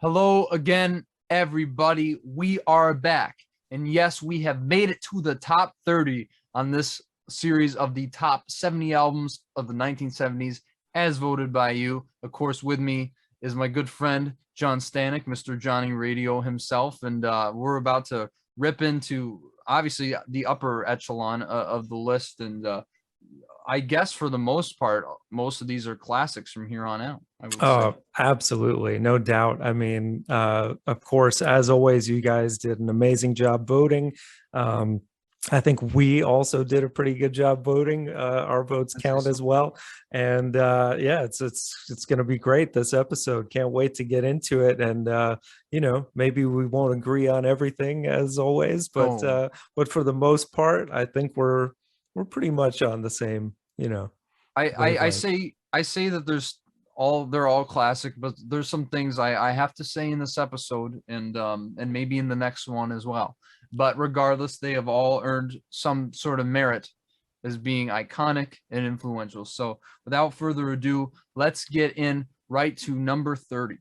Hello again, everybody. We are back. And yes, we have made it to the top 30 on this series of the top 70 albums of the 1970s, as voted by you. Of course, with me is my good friend, John Stanek, Mr. Johnny Radio himself. And we're about to rip into, obviously, the upper echelon of the list. And I guess for the most part, most of these are classics from here on out, I would say. Oh, absolutely. No doubt. I mean, of course, as always, you guys did an amazing job voting. Um, I think we also did a pretty good job voting. Our votes I'd say count so. as well. And yeah, it's going to be great this episode. Can't wait to get into it. And maybe we won't agree on everything as always, Oh, but for the most part, I think we're pretty much on the same, wavelength. I say that they're all classic, but there's some things I have to say in this episode and maybe in the next one as well. But regardless, they have all earned some sort of merit as being iconic and influential. So without further ado, let's get in right to number 30.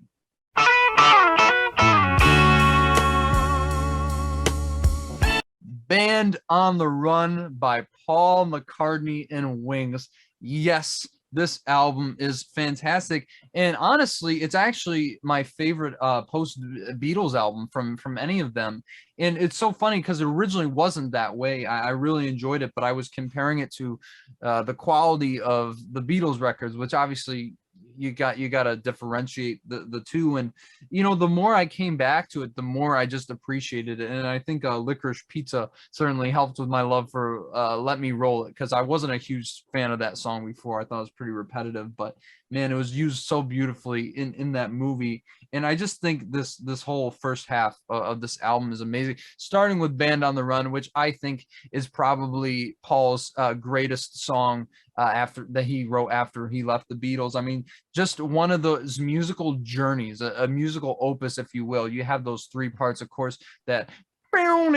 Band on the Run by Paul McCartney and Wings. Yes, this album is fantastic, and honestly, it's actually my favorite post Beatles album from any of them. And it's so funny because it originally wasn't that way. I really enjoyed it, but I was comparing it to the quality of the Beatles records, which obviously you got to differentiate the two. And the more I came back to it, the more I just appreciated it. And I think Licorice Pizza certainly helped with my love for Let Me Roll It, because I wasn't a huge fan of that song before. I thought it was pretty repetitive, but man, it was used so beautifully in that movie. And I just think this whole first half of this album is amazing, starting with Band on the Run, which I think is probably Paul's greatest song after that he wrote after he left the Beatles. I mean, just one of those musical journeys, a musical opus, if you will. You have those three parts, of course, that just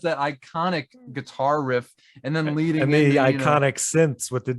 that iconic guitar riff, and then leading And the into iconic synths with the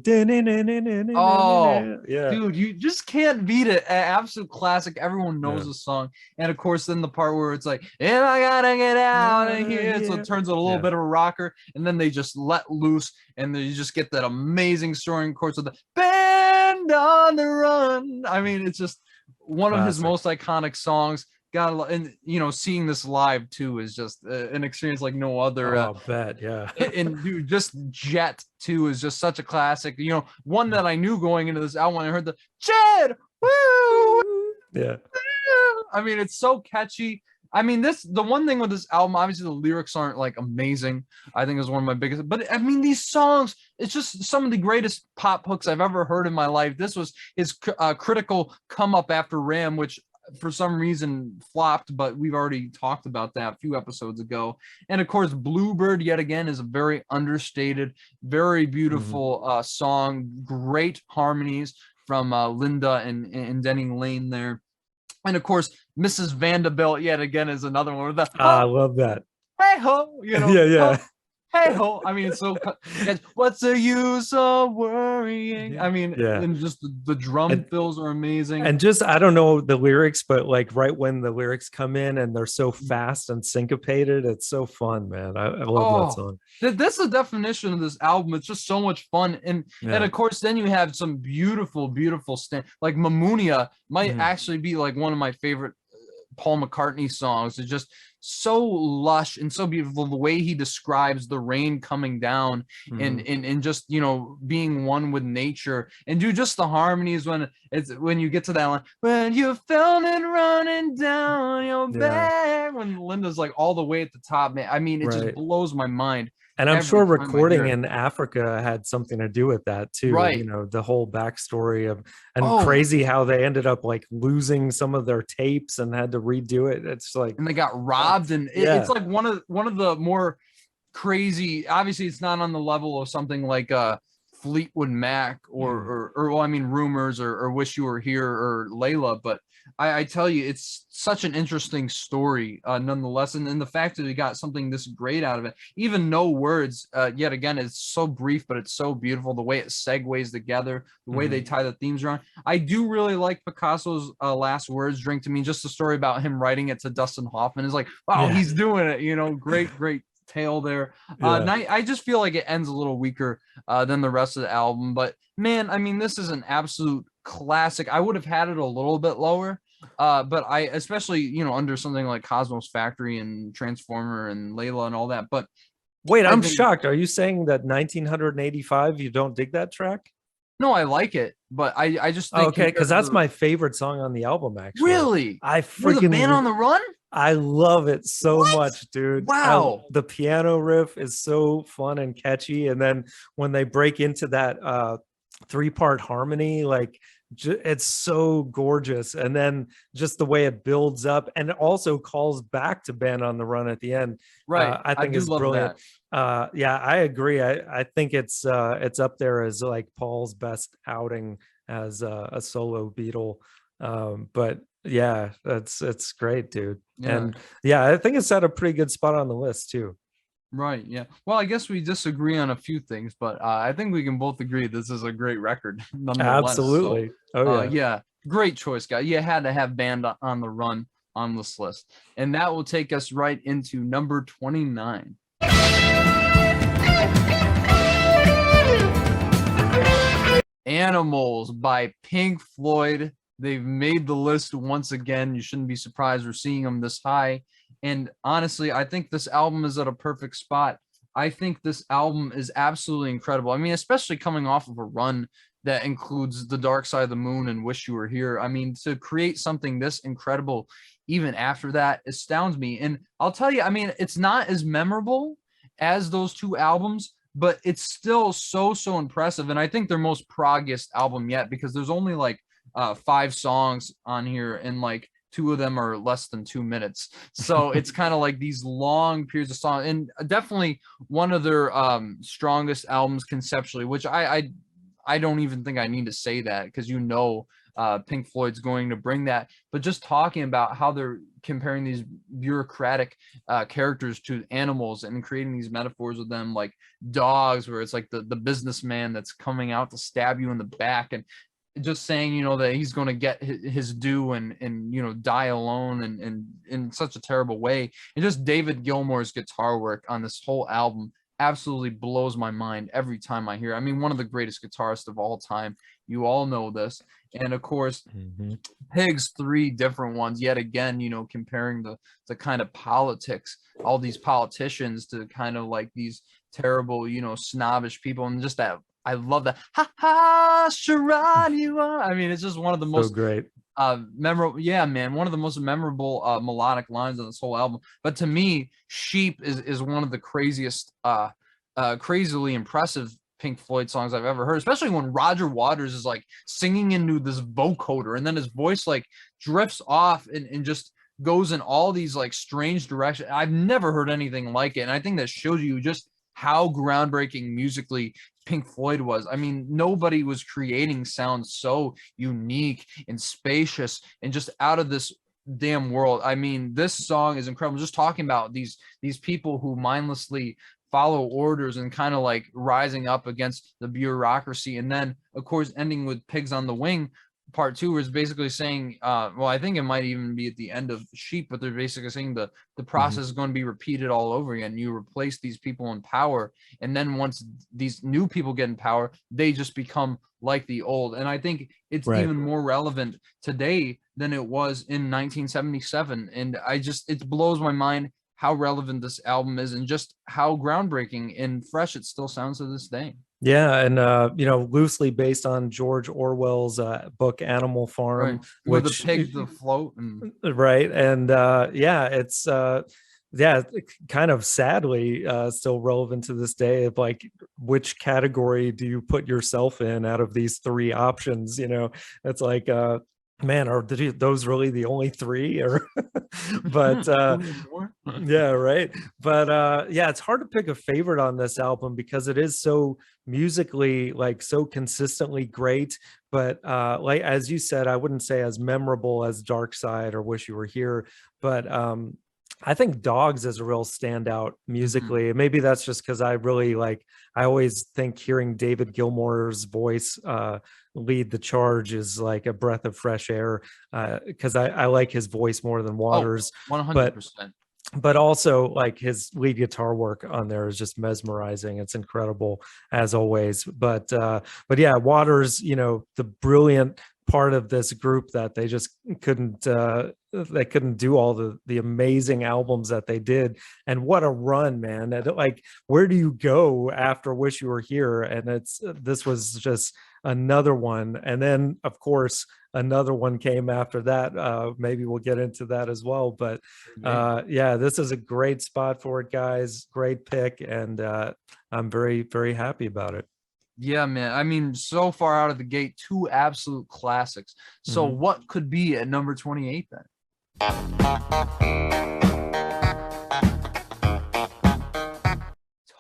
oh, yeah. dude, you just can't beat it. Absolute classic. Everyone knows Yeah. the song. And of course, then the part where it's like, and I gotta get out of here. So Yeah. it turns out a little Yeah. bit of a rocker. And then they just let loose. And then you just get that amazing soaring chords of the Band on the Run. I mean, it's just one of his Classic. most iconic songs. Got, and seeing this live too is just an experience like no other. Oh, bet. Yeah. And dude, just Jet 2 is just such a classic. One that I knew going into this album when I heard the Jet, woo, Yeah. I mean, it's so catchy. I mean, the one thing with this album, obviously the lyrics aren't like amazing. I think is one of my biggest, but I mean, these songs, it's just some of the greatest pop hooks I've ever heard in my life. This was his critical come up after Ram, which for some reason flopped, but we've already talked about that a few episodes ago. And of course, Bluebird, yet again, is a very understated, very Mhm. beautiful song. Great harmonies from Linda and Denny Lane there. And of course, Mrs. Vanderbilt, yet again, is another one with the I love that. hey ho, Yeah. oh, Yeah. hey ho. I mean, so what's the use of worrying? I mean, Yeah. and just the drum And fills are amazing. and just I don't know the lyrics, but like right when the lyrics come in and they're so fast and syncopated, it's so fun, man. I love that Oh, song. that's the definition of this album. It's just so much fun, and Yeah. of course, then you have some beautiful, beautiful like Mamunia might Mhm. actually be like one of my favorite Paul McCartney songs. It's just so lush and so beautiful. The way he describes the rain coming down and Mhm. and just being one with nature, and do just the harmonies when you get to that line, when you felt it running down your Yeah. back, when Linda's like all the way at the top, man. I mean, it just Right. blows my mind And I'm every sure time I hear recording it. in Africa had something to do with that too. Right. The whole backstory of, and Oh, crazy how they ended up like losing some of their tapes and had to redo it. It's like, and they got robbed, nuts. and it's Yeah. like one of the more crazy. Obviously, it's not on the level of something like Fleetwood Mac Mm. or well, I mean, Rumors or Wish You Were Here or Layla, but I tell you, it's such an interesting story, nonetheless, and the fact that we got something this great out of it, even no words, yet again, it's so brief, but it's so beautiful. The way it segues together, the way they Mhm. tie the themes around. I do really like Picasso's last words, "Drink to Me." Just the story about him writing it to Dustin Hoffman is like, wow, Yeah. he's doing it. Great tale there. Yeah. I just feel like it ends a little weaker than the rest of the album, but man, I mean, this is an absolute classic. I would have had it a little bit lower, but I especially under something like Cosmos Factory and Transformer and Layla and all that. But Wait, I I'm think shocked. Are you saying that 1985 you don't dig that track? no, I like it, but I just Oh, think okay, compared because to that's the my favorite song on the album, actually. really I you're the band on freaking the run. I love it so What? much, dude. Wow. The piano riff is so fun and catchy, and then when they break into that three-part harmony, like it's so gorgeous. And then just the way it builds up and it also calls back to Band on the Run at the end, Right. I I think do is love brilliant. that. Yeah, I agree. I think it's up there as like Paul's best outing as a solo Beatle. But yeah, it's great, dude. Yeah. And yeah, I think it's at a pretty good spot on the list too. Right. Yeah. Well, I guess we disagree on a few things, but I think we can both agree this is a great record nonetheless. So, Absolutely. Oh yeah. yeah, great choice, guy. You had to have Band on the Run on this list. And that will take us right into number 29. Animals by Pink Floyd. They've made the list once again. You shouldn't be surprised we're seeing them this high. And honestly, I think this album is at a perfect spot. I think this album is absolutely incredible. I mean, especially coming off of a run that includes The Dark Side of the Moon and Wish You Were Here. I mean, to create something this incredible even after that astounds me. And I'll tell you, I mean, it's not as memorable as those two albums, but it's still so impressive. And I think their most proggiest album yet, because there's only like 5 songs on here, and like 2 of them are less than 2 minutes. So it's kind of like these long periods of song, and definitely one of their strongest albums conceptually, which I don't even think I need to say that, because Pink Floyd's going to bring that. But just talking about how they're comparing these bureaucratic characters to animals and creating these metaphors with them, like dogs, where it's like the businessman that's coming out to stab you in the back, and just saying, that he's going to get his due and die alone and in such a terrible way. And just David Gilmour's guitar work on this whole album absolutely blows my mind every time I hear it. I mean, one of the greatest guitarists of all time. You all know this. And of course, Mhm. Pig's 3 different ones, yet again, comparing the kind of politics, all these politicians to kind of like these terrible, snobbish people, and just that I love that ha ha Sharon you are. I mean, it's just one of the So most great. memorable, yeah, man, one of the most memorable melodic lines on this whole album. But to me, Sheep is one of the craziest crazily impressive Pink Floyd songs I've ever heard, especially when Roger Waters is like singing into this vocoder, and then his voice like drifts off and just goes in all these like strange directions. I've never heard anything like it. And I think that shows you just how groundbreaking musically Pink Floyd was. I mean, nobody was creating sounds so unique and spacious and just out of this damn world. I mean, this song is incredible. Just talking about these people who mindlessly follow orders and kind of like rising up against the bureaucracy, and then of course ending with Pigs on the Wing part 2 is basically saying well, I think it might even be at the end of Sheep, but they're basically saying the Mhm. process is going to be repeated all over again. You replace these people in power, and then once these new people get in power, they just become like the old. And I think it's Right. even more relevant today than it was in 1977. And it blows my mind how relevant this album is and just how groundbreaking and fresh it still sounds to this day. Yeah, and loosely based on George Orwell's book Animal Right. Farm, With the which pigs afloat and right, and yeah, it's yeah, kind of sadly still relevant to this day of like which category do you put yourself in out of these 3 options, it's like Man, are those really the only three? Or but Do we have more? yeah, right. But yeah, it's hard to pick a favorite on this album because it is so musically, like, so consistently great. But like as you said, I wouldn't say as memorable as Dark Side or Wish You Were Here. But I think Dogs is a real standout Mhm. musically. And maybe that's just because I really like, I always think hearing David Gilmour's voice lead the charge is like a breath of fresh air, because I like his voice more than Oh, Waters. But 100%. also like his lead guitar work on there is just mesmerizing. It's incredible as always. But yeah, Waters, the brilliant part of this group that they just couldn't they couldn't do all the amazing albums that they did. And what a run, man. And, like, where do you go after Wish You Were Here? And it's this was just another one. And then of course another one came after that. Maybe we'll get into that as well. But Yeah. yeah, this is a great spot for it, guys. Great pick. And I'm very, very happy about it. Yeah, man. I mean, so far out of the gate, two absolute classics. So Mhm. what could be at number 28 then?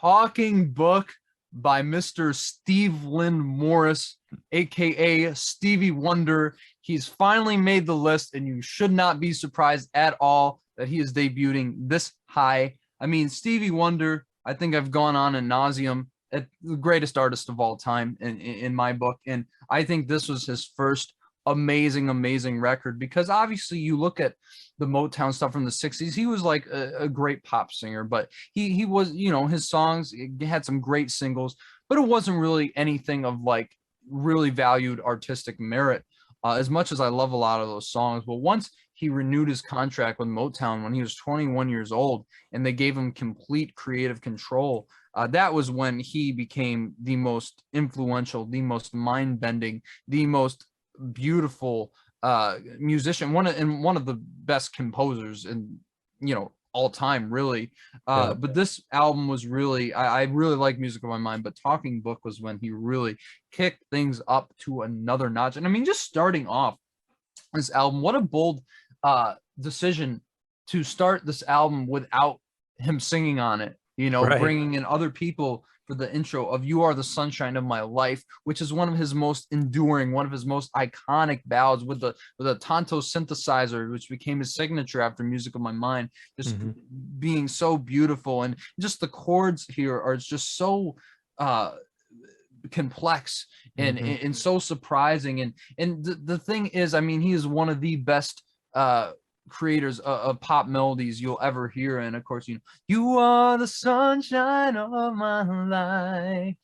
Talking Book by Mr. Steve Lynn Morris, aka Stevie Wonder. He's finally made the list, and you should not be surprised at all that he is debuting this high. I mean, Stevie Wonder, I think I've gone on ad nauseum, at the greatest artist of all time in my book. And I think this was his first amazing record, because obviously you look at the Motown stuff from the 60s, he was like a great pop singer, but he was, his songs had some great singles, but it wasn't really anything of like really valued artistic merit. As much as I love a lot of those songs, but once he renewed his contract with Motown when he was 21 years old, and they gave him complete creative control, that was when he became the most influential, the most mind-bending, the most beautiful musician, one of the best composers in all time, really. Yeah. But this album was really, I really like Music of My Mind, but Talking Book was when he really kicked things up to another notch. And I mean, just starting off this album, what a bold decision to start this album without him singing on it, Right. bringing in other people for the intro of You Are the Sunshine of My Life, which is one of his most enduring, one of his most iconic ballads, with a Tonto synthesizer, which became his signature after Music of My Mind, just Hmm. being so beautiful. And just the chords here are just so uh complex Hmm. and so surprising. And the thing is, I mean, he is one of the best uh creators of pop melodies you'll ever hear. And of course, you are the sunshine of my life,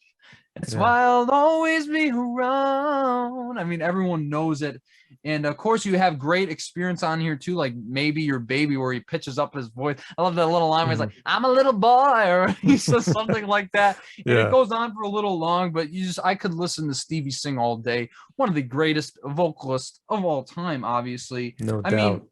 that's Yeah. why I'll always be around. I mean, everyone knows it. And of course, you have great experience on here too, like Maybe Your Baby, where he pitches up his voice. I love that little line where he's like, Hmm. I'm a little boy, or he says something like that. And it Yeah. goes on for a little long, but I could listen to Stevie sing all day. One of the greatest vocalists of all time, obviously. No I mean, doubt.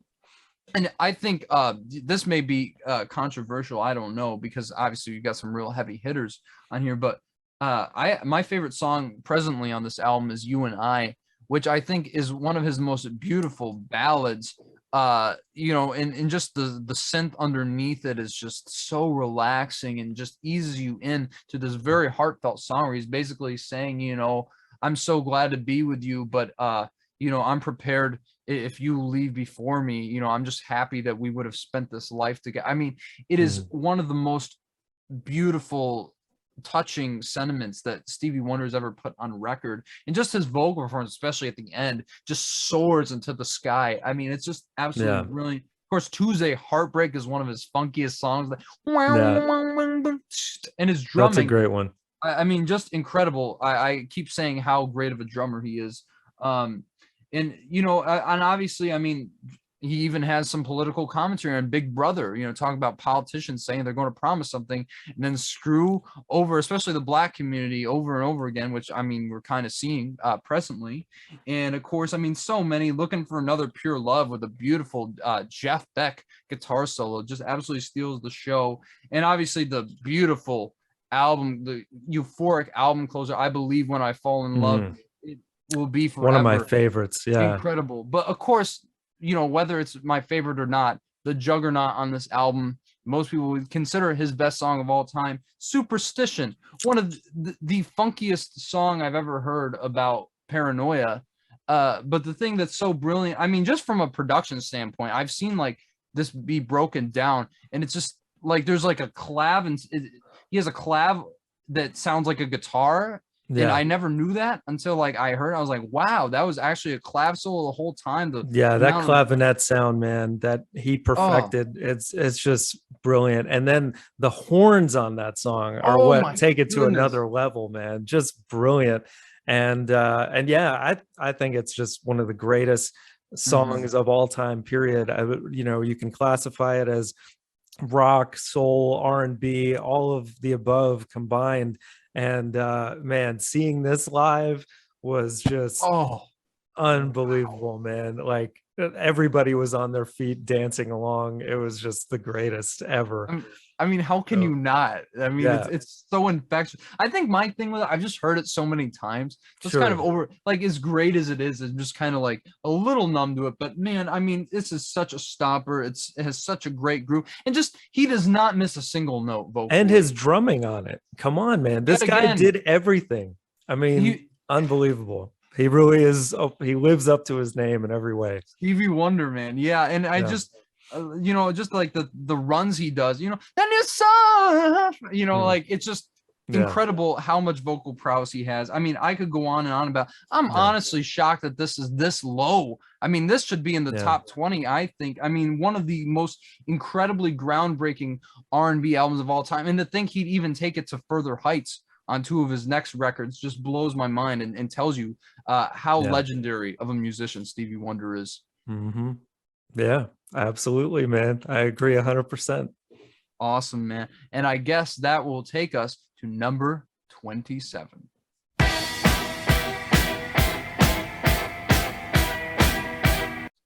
and I think this may be controversial. I don't know, because obviously you got some real heavy hitters on here. But I my favorite song presently on this album is You and I, which I think is one of his most beautiful ballads. And just the synth underneath it is just so relaxing and just eases you in to this very heartfelt song where he's basically saying, I'm so glad to be with you, but I'm prepared if you leave before me. I'm just happy that we would have spent this life together. I mean, it is Mhm. one of the most beautiful, touching sentiments that Stevie Wonder's ever put on record. And just his vocal performance, especially at the end, just soars into the sky. I mean, it's just absolutely Yeah. brilliant. Of course, Tuesday Heartbreak is one of his funkiest songs. Yeah. And his That's a drumming, great one. I mean, just incredible. I keep saying how great of a drummer he is. Um, and and obviously, I mean, he even has some political commentary on Big Brother. Talking about politicians saying they're going to promise something and then screw over, especially the black community, over and over again. Which, I mean, we're kind of seeing presently. And of course, I mean, so many Looking for Another Pure Love with a beautiful Jeff Beck guitar solo just absolutely steals the show. And obviously, the beautiful album, the euphoric album closer, I Believe When I Fall in Love. Mhm. will be One of my forever favorites. Yeah. incredible. But of course, whether it's my favorite or not, the juggernaut on this album, most people would consider his best song of all time, Superstition, one of the funkiest song I've ever heard about paranoia. But the thing that's so brilliant, I mean, just from a production standpoint, I've seen like this be broken down, and it's just like there's like a clav, and he has a clav that sounds like a guitar, and Yeah. I never knew that until like I heard. I was like, wow, that was actually a clav solo the whole time. The Yeah, that amount of clavinet sound, man, that he oh perfected, it's just brilliant. And then the horns on that song are oh what my take it to goodness. another level, man. Just brilliant. And yeah, I think it's just one of the greatest Mhm. songs of all time, period. You can classify it as rock, soul, R&B, all of the above combined. And man, seeing this live was just Oh wow. unbelievable, man. Like everybody was on their feet dancing along. It was just the greatest ever. I mean, how can So you not? I mean, it's yeah, it's so infectious. I think my thing with it, I've just heard it so many times, so it's kind of sure. over. Like as great as it is, I'm just kind of like a little numb to it. But man, I mean, this is such a stomper. It has such a great groove, and just he does not miss a single note And his vocally. drumming on it. Come on, man. Yet This guy again, did everything. I mean, he unbelievable. He really is. He lives up to his name in every way. Stevie Wonder, man. Yeah, and I Yeah. just just like the runs he does, that new song, Mm. like it's just Yeah. incredible how much vocal prowess he has. I mean, I could go on and on about. I'm Yeah. honestly shocked that this is this low. I mean, this should be in the Yeah. top 20, I think. I mean, one of the most incredibly groundbreaking R&B albums of all time, and to think he'd even take it to further heights on two of his next records just blows my mind, and tells you how Yeah. legendary of a musician Stevie Wonder is. Hmm. Yeah. Absolutely, man. I agree 100%. Awesome, man. And I guess that will take us to number 27.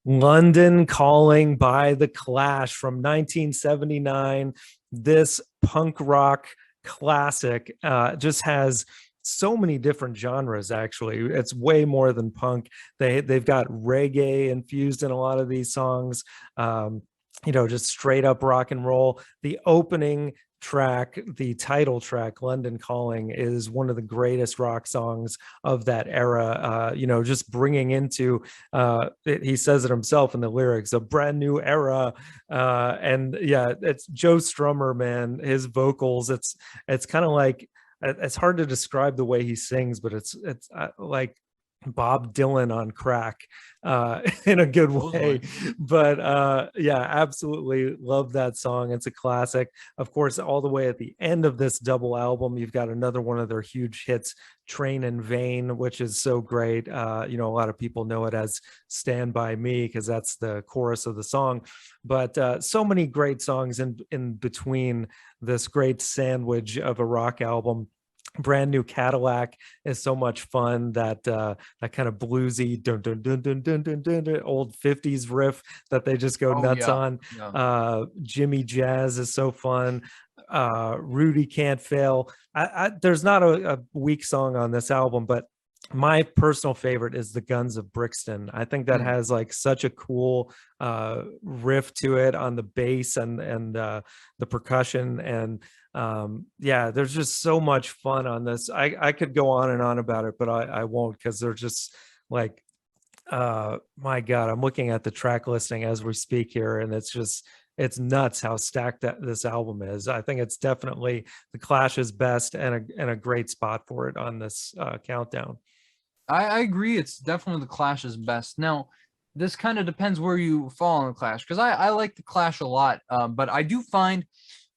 London Calling by The Clash from 1979. This punk rock classic just has so many different genres. Actually, it's way more than punk. They've got reggae infused in a lot of these songs. Just straight up rock and roll. The opening track, the title track, London Calling, is one of the greatest rock songs of that era. Just bringing into he says it himself in the lyrics, a brand new era. And yeah, it's Joe Strummer, man. His vocals, it's kind of like, it's hard to describe the way he sings, but it's like Bob Dylan on crack, in a good way. Supposedly. But yeah, absolutely love that song. It's a classic. Of course, all the way at the end of this double album, you've got another one of their huge hits, Train in Vain, which is so great. A lot of people know it as Stand By Me because that's the chorus of the song. But so many great songs in between this great sandwich of a rock album. Brand New Cadillac is so much fun. That kind of bluesy dun, dun, dun, dun, dun, dun, dun, dun, old 50s riff that they just go Oh nuts yeah. on. Yeah. Jimmy Jazz is so fun. Rudy Can't Fail. There's not a weak song on this album, but my personal favorite is The Guns of Brixton. I think that Mm. has like such a cool riff to it on the bass and the percussion. And yeah, there's just so much fun on this. I could go on and on about it, but I won't, because they're just like, my God, I'm looking at the track listing as we speak here, and it's nuts how stacked this album is. I think it's definitely the Clash's best, and a great spot for it on this countdown. I agree. It's definitely the Clash's best. Now, this kind of depends where you fall on the Clash, because I like the Clash a lot, but I do find,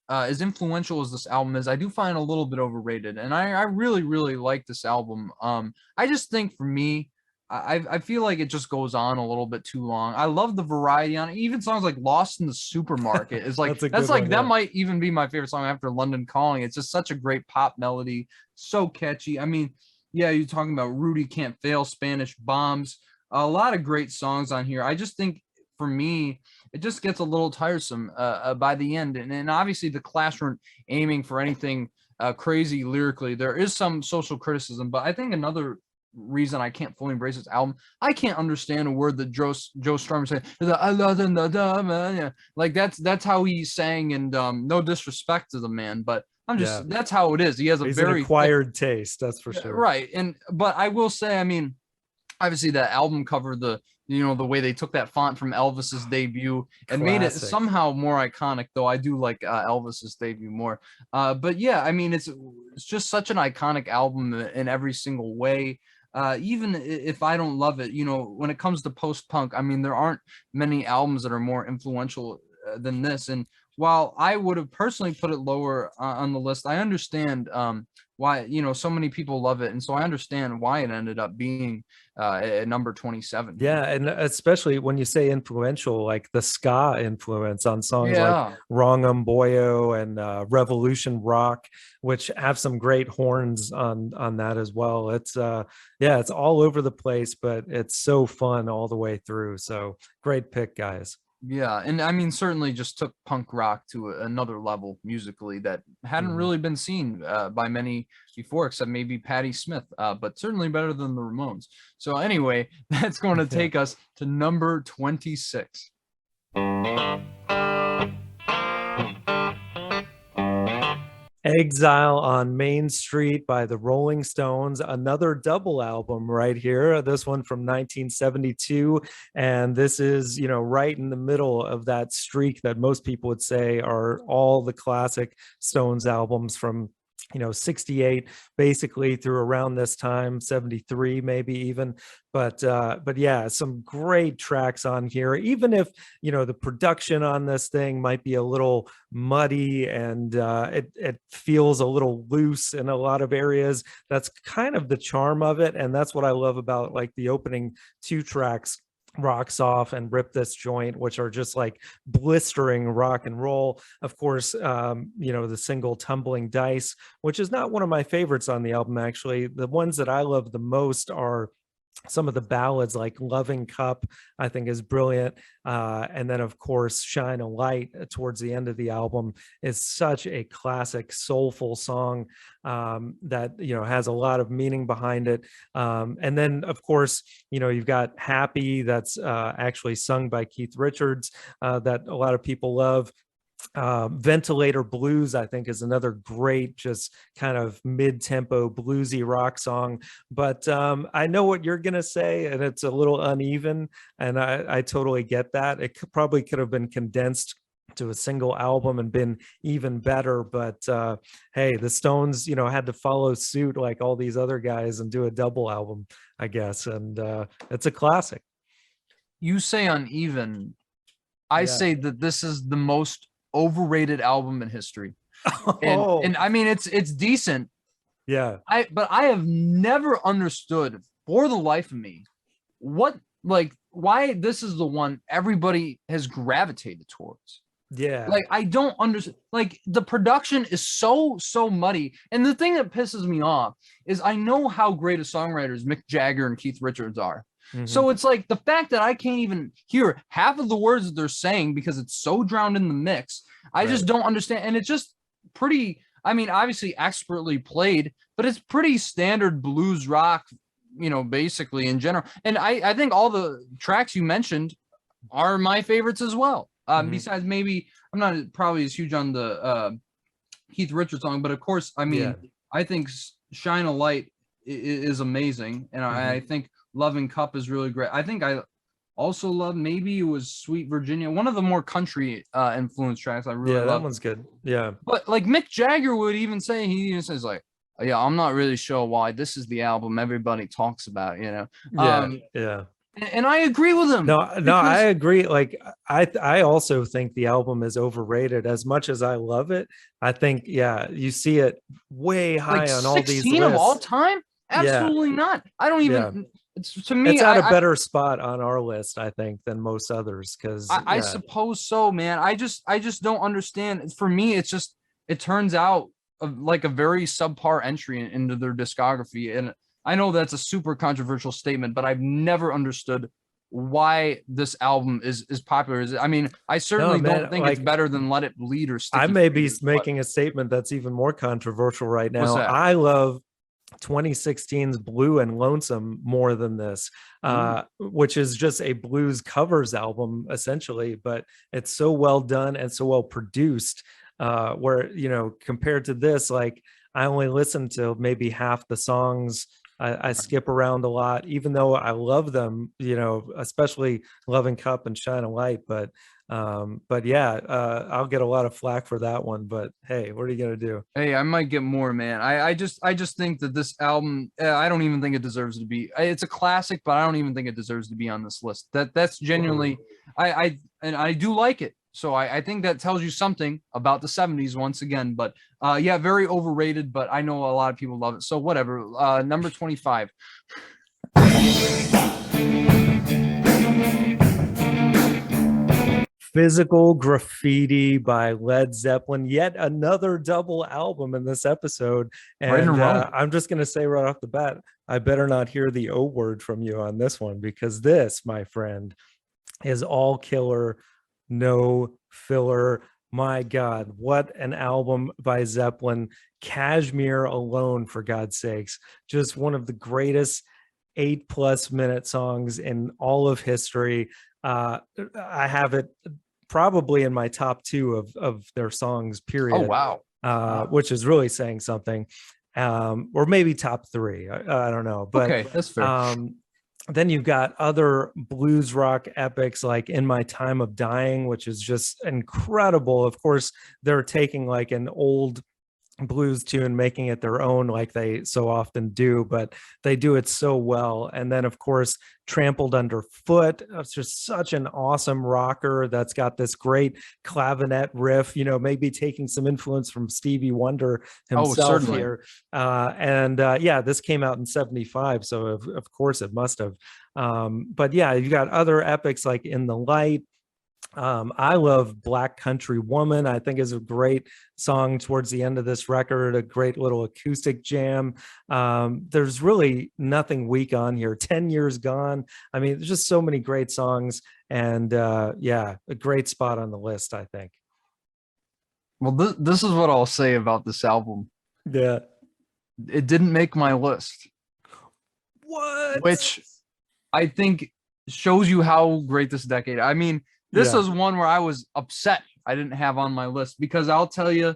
as influential as this album is, I do find a little bit overrated, and I really really like this album. I just think for me, I feel like it just goes on a little bit too long. I love the variety on it. Even songs like "Lost in the Supermarket" is like That's a that's good like one. that Yeah. might even be my favorite song after "London Calling." It's just such a great pop melody, so catchy. I mean, yeah, you're talking about Rudy Can't Fail, Spanish Bombs, a lot of great songs on here. I just think for me, it just gets a little tiresome by the end. And obviously, the Clash weren't aiming for anything crazy lyrically. There is some social criticism, but I think another reason I can't fully embrace this album. I can't understand a word that Joe Strummer said. I love the yeah. Like that's how he sang, and no disrespect to the man, but I'm Yeah, just that's how it is. He has a he's an very thick, acquired taste, that's for sure. right. And but I will say, I mean, obviously that album cover, the the way they took that font from Elvis's debut and made it Classic. somehow more iconic, though I do like Elvis's debut more. But yeah, I mean it's just such an iconic album in every single way. Even if I don't love it, when it comes to post punk, I mean there aren't many albums that are more influential than this. And while I would have personally put it lower on the list, I understand why so many people love it, and so I understand why it ended up being at number 27 Yeah, here. and especially when you say influential, like the ska influence on songs like Yeah, Wrong'em Boyo and Revolution Rock, which have some great horns on that as well. It's yeah, it's all over the place, but it's so fun all the way through. So great pick, guys. yeah, and I mean certainly just took punk rock to another level musically that hadn't Mhm. really been seen by many before, except maybe Patti Smith, but certainly better than the Ramones. So anyway, that's going to Yeah. take us to number 26. Exile on Main Street by the Rolling Stones, another double album right here. This one from 1972. And this is, right in the middle of that streak that most people would say are all the classic Stones albums from 68 basically through around this time, 73 maybe even. But yeah, some great tracks on here, even if the production on this thing might be a little muddy and it feels a little loose in a lot of areas. That's kind of the charm of it, and that's what I love about like the opening two tracks, Rocks Off and Rip This Joint, which are just like blistering rock and roll. Of course, the single Tumbling Dice, which is not one of my favorites on the album. Actually, the ones that I love the most are some of the ballads, like Loving Cup, I think is brilliant. And then of course Shine a Light towards the end of the album is such a classic soulful song that has a lot of meaning behind it. And then of course you've got Happy, that's actually sung by Keith Richards, that a lot of people love. Ventilator Blues, I think, is another great, just kind of mid-tempo bluesy rock song. But I know what you're gonna say, and it's a little uneven, and I totally get that. It probably could have been condensed to a single album and been even better, but hey, the Stones had to follow suit like all these other guys and do a double album, I guess. And it's a classic. You say uneven. I Yeah. say that this is the most overrated album in history. And Oh, and I mean it's decent. yeah. But I have never understood for the life of me what like why this is the one everybody has gravitated towards. Yeah. Like I don't understand. Like the production is so muddy, and the thing that pisses me off is I know how great of songwriters Mick Jagger and Keith Richards are. Mhm. So it's like the fact that I can't even hear half of the words that they're saying because it's so drowned in the mix. I just Right. don't understand, and it's just pretty. I mean, obviously expertly played, but it's pretty standard blues rock, basically in general. And I think all the tracks you mentioned are my favorites as well. Mhm. Besides maybe I'm not probably as huge on the Keith Richards song, but of course, I Yeah. mean, I think Shine a Light is amazing, and I Mhm. think Loving Cup is really great. I think I also love, maybe it was Sweet Virginia, one of the more country influence tracks I really Yeah, that love. one's good. Yeah. But like Mick Jagger would even say, he even says like, yeah, I'm not really sure why this is the album everybody talks about. Yeah. Yeah. And I agree with him No, no, I because agree. Like I also think the album is overrated as much as I love it. I think, yeah, you see it way like high on all these 16 of all lists. time, Yeah. absolutely not. I don't Yeah. even. It's to me. It's at a I better spot on our list, I think, than most others. Cause I yeah. suppose so, man. I just don't understand. For me, it's just it turns out like a very subpar entry into their discography, and I know that's a super controversial statement, but I've never understood why this album is popular. I mean, I No, certainly don't man, think it's like better than Let It Bleed or I Sticky may be Fingers. But making a statement that's even more controversial right what's now. that? I love 2016's Blue and Lonesome more than this, Ooh. which is just a blues covers album essentially, but it's so well done and so well produced. Where, you know, compared to this, like I only listen to maybe half the songs. I skip around a lot, even though I love them, you know, especially Loving Cup and Shine a Light. But yeah, I'll get a lot of flack for that one. But hey, what are you gonna do? Hey, I might get more, man. I just think that this album, I don't even think it deserves to be. It's a classic, but I don't even think it deserves to be on this list. That's Whoa. genuinely, and I do like it. So I think that tells you something about the 70s once again. But yeah, very overrated, but I know a lot of people love it. So whatever. Number 25. Physical Graffiti by Led Zeppelin, yet another double album in this episode. Right in a And row. I'm just going to say right off the bat, I better not hear the O word from you on this one, because this, my friend, is all killer, no filler. My God, what an album by Zeppelin. Kashmir alone, for God's sakes, just one of the greatest 8+ minute songs in all of history. I have it probably in my top two of their songs, Oh, period, wow. Wow. which is really saying something. Or maybe top three. I don't know. But Okay, that's fair. um, then you've got other blues rock epics like In My Time of Dying, which is just incredible. Of course, they're taking like an old blues tune, making it their own, like they so often do, but they do it so well. And then, of course, Trampled Underfoot. It's just such an awesome rocker that's got this great clavinet riff, you know, maybe taking some influence from Stevie Wonder Oh, himself certainly. here. And yeah, this came out in 75, so of course it must have. But yeah, you got other epics like In the Light. I love Black Country Woman. I think is a great song towards the end of this record, a great little acoustic jam. There's really nothing weak on here. 10 Years Gone. I mean, there's just so many great songs, and yeah, a great spot on the list, I think. Well, this is what I'll say about this album. Yeah. It didn't make my list, What? which I think shows you how great this decade. I mean, this Yeah. was one where I was upset I didn't have on my list because I'll tell you,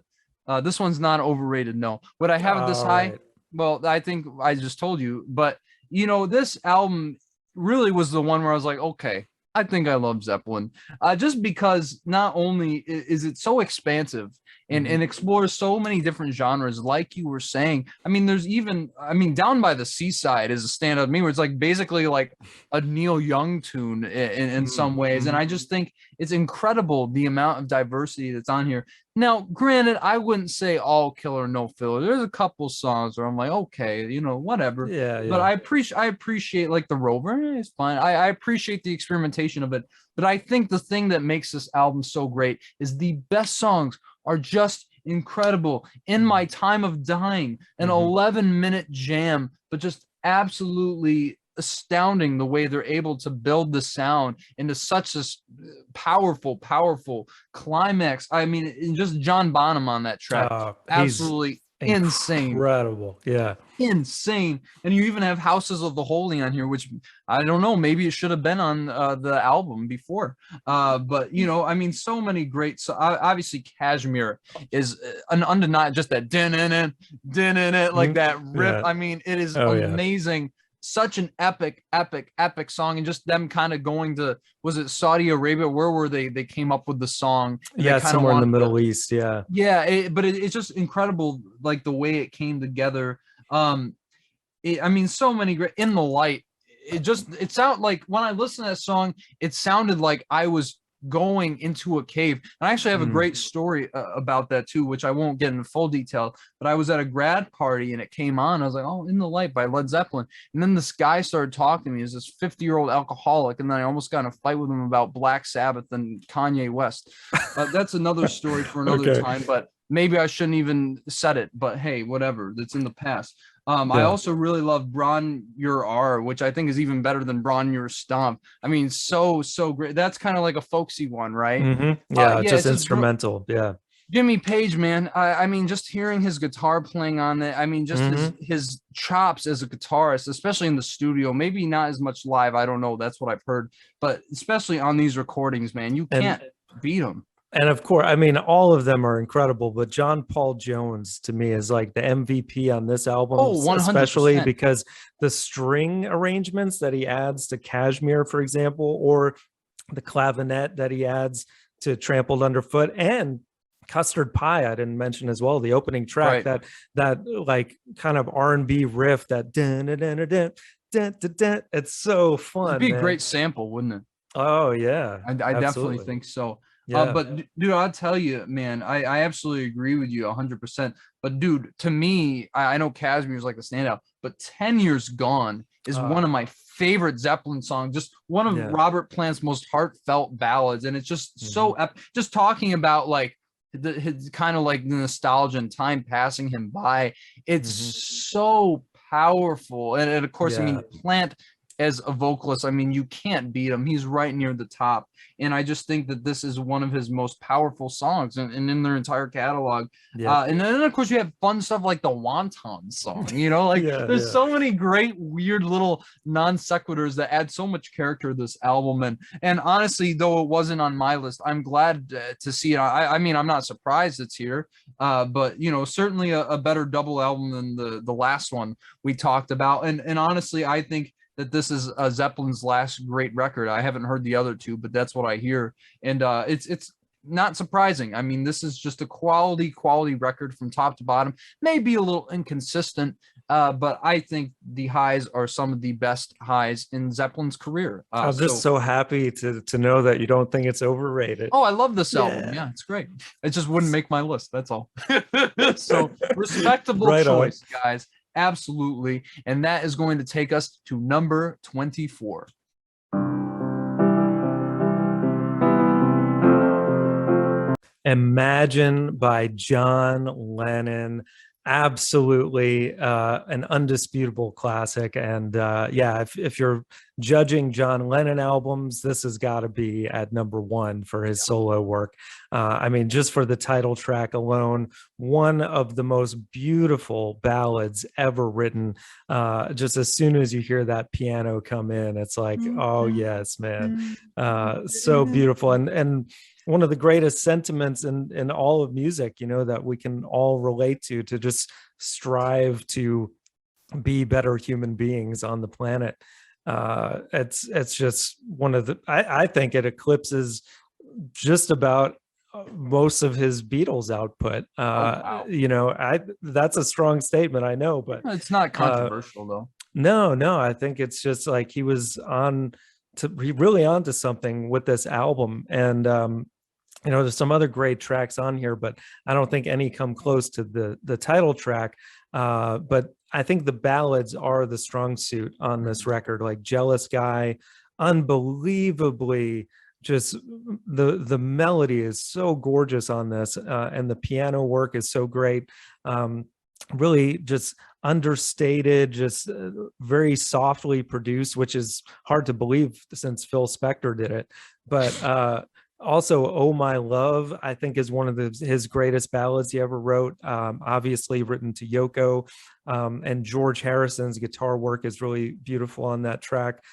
this one's not overrated. No, would I have it this All high? right. Well, I think I just told you, but you know, this album really was the one where I was like, okay, I think I love Zeppelin, just because not only is it so expansive and Mhm. explores so many different genres, like you were saying. I mean, there's even, I mean, Down by the Seaside is a stand up me where it's like basically like a Neil Young tune in some ways, and Mhm. I just think it's incredible the amount of diversity that's on here. Now, granted, I wouldn't say all killer, no filler. There's a couple songs where I'm like, okay, you know, whatever. Yeah, But yeah. I appreciate like the Rover. It's fine. I appreciate the experimentation of it. But I think the thing that makes this album so great is the best songs are just incredible. In My Mhm. Time of Dying, an Mhm. 11-minute jam, but just absolutely astounding the way they're able to build the sound into such a powerful, powerful climax. I mean, just John Bonham on that track, He's absolutely insane, incredible. Yeah. insane. And you even have Houses of the Holy on here, which I don't know, maybe it should have been on the album before. But you know, I mean, so many great. So obviously, Kashmir is an undeniable, just that din in it, din in it, like Mhm. that riff. Yeah. I mean, it is Oh yeah. amazing. Such an epic, epic, epic song, and just them kind of going to, was it Saudi Arabia? Where were they? They came up with the song, and they Yeah, kind of somewhere in the wanted to, Middle East. Yeah. yeah. But it's just incredible, like the way it came together. Um, I mean, so many great. In the Light. It sounded like when I listened to that song, it sounded like I was going into a cave. And I actually have a Mm. great story about that too, which I won't get into full detail. But I was at a grad party and it came on. I was like, "Oh, In the Light" by Led Zeppelin. And then this guy started talking to me. He's this 50-year-old alcoholic, and then I almost got in a fight with him about Black Sabbath and Kanye West. That's another story for another Okay. time. But maybe I shouldn't even said it. But hey, whatever. That's in the past. I Yeah. also really love Braun Your R, which I think is even better than Braun Your Stomp. I mean, so great. That's kind of like a folksy one, right? Hmm. Yeah, Yeah, just it's just instrumental. Yeah. Jimmy Page, man. I mean, just hearing his guitar playing on it. I mean, just his Hmm. his chops as a guitarist, especially in the studio. Maybe not as much live. I don't know. That's what I've heard, but especially on these recordings, man, you And can't beat him. and of course, I mean, all of them are incredible, but John Paul Jones to me is like the MVP on this album, Oh, 100 especially percent. because the string arrangements that he adds to Kashmir, for example, or the clavinet that he adds to Trampled Underfoot, and Custard Pie I didn't mention as well, the opening track, Right. that like kind of R&B riff, that dun, dun, dun, dun, dun, dun, dun. It's so It'd fun, be a man. great sample, wouldn't it? Oh yeah, I definitely absolutely. think so. Yeah. But dude, I'll tell you, man, I absolutely agree with you 100%. But dude, to me, I know Cashmere's like the standout, but 10 Years Gone is one of Ah, my favorite Zeppelin songs, just one of yeah. Robert Plant's most heartfelt ballads. And it's just so Mhm. just talking about like his kind of like the nostalgia and time passing him by. It's Mhm. so powerful. And of course, I Yeah. mean, Plant as a vocalist, I mean, you can't beat him. He's right near the top. And I just think that this is one of his most powerful songs and in their entire catalog. Yep. And then, of course, you have fun stuff like the Wonton song, you know, like Yeah, there's yeah. so many great, weird little non sequiturs that add so much character to this album. And honestly, though it wasn't on my list, I'm glad to see it. I mean, I'm not surprised it's here, but, you know, certainly a better double album than the last one we talked about. And honestly, I think that this is Zeppelin's last great record. I haven't heard the other two, but that's what I hear, and it's not surprising. I mean, this is just a quality record from top to bottom. Maybe a little inconsistent, but I think the highs are some of the best highs in Zeppelin's career. I'm just So, so happy to know that you don't think it's overrated. oh, I love this album. Yeah. Yeah, it's great. It just wouldn't make my list. That's all. So, respectable Right on. choice, guys. Absolutely. And that is going to take us to number 24. Imagine by John Lennon. Absolutely an undisputable classic. And yeah, if you're judging John Lennon albums, this has got to be at number one for his solo work. I mean, just for the title track alone, one of the most beautiful ballads ever written. Just as soon as you hear that piano come in, it's like, oh yes, man, so beautiful. And one of the greatest sentiments in all of music, you know, that we can all relate to just strive to be better human beings on the planet. It's just one of the, I think it eclipses just about most of his Beatles output. Oh, wow. You know, that's a strong statement, I know, but It's not uh, controversial, though. no, I think it's just like he was he really onto something with this album. And you know, there's some other great tracks on here, but I don't think any come close to the title track. But I think the ballads are the strong suit on this record, like Jealous Guy, unbelievably just the melody is so gorgeous on this, and the piano work is so great. Really just understated, just very softly produced, which is hard to believe since Phil Spector did it. But also, "Oh My Love," I think is one of his greatest ballads he ever wrote. Obviously written to Yoko, and George Harrison's guitar work is really beautiful on that track.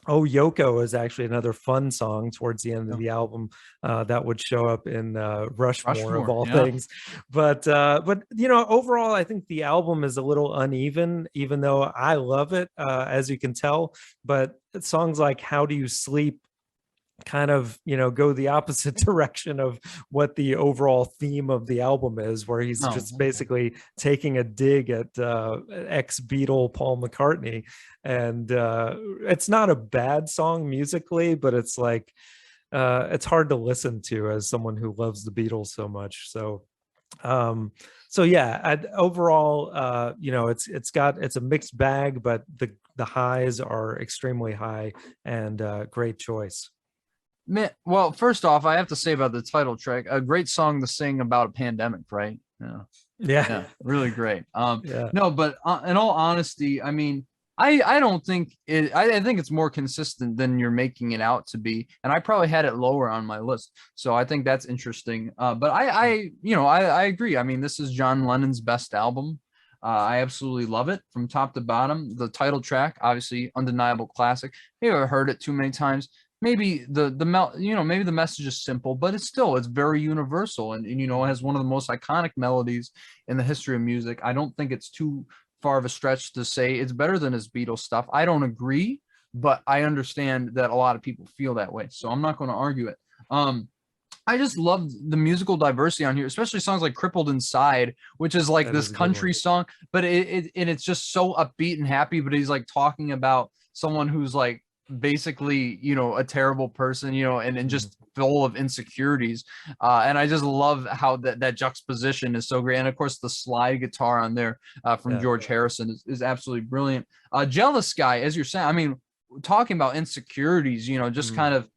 "Oh Yoko" is actually another fun song towards the end of Yeah. the album that would show up in Rushmore of Rushmore. all Yeah. things. But you know, overall, I think the album is a little uneven, even though I love it, as you can tell. But songs like "How Do You Sleep" kind of, you know, go the opposite direction of what the overall theme of the album is, where he's No. just basically taking a dig at ex-Beatle Paul McCartney. And it's not a bad song musically, but it's like it's hard to listen to as someone who loves the Beatles so much. Um so yeah, overall, you know, it's a mixed bag, but the highs are extremely high. And great choice. Man, well, first off, I have to say about the title track, a great song to sing about a pandemic, right? Yeah. Yeah. Yeah, really great. Yeah. No, but in all honesty, I mean, I don't think it. I think it's more consistent than you're making it out to be, and I probably had it lower on my list. So I think that's interesting. But I agree. I mean, this is John Lennon's best album. I absolutely love it from top to bottom. The title track, obviously, undeniable classic. Maybe I've heard it too many times. Maybe maybe the message is simple, but it's very universal, and it has one of the most iconic melodies in the history of music. I don't think it's too far of a stretch to say it's better than his Beatles stuff. I don't agree, but I understand that a lot of people feel that way, so I'm not going to argue it. I just love the musical diversity on here, especially songs like "Crippled Inside," which is like That this is a good one. country song, but it's just so upbeat and happy. But he's like talking about someone who's like basically a terrible person, and just full of insecurities. And I just love how that juxtaposition is so great. And of course, the slide guitar on there from Yeah. George Harrison is absolutely brilliant. Jealous Guy, as you're saying, I mean, talking about insecurities, just kind of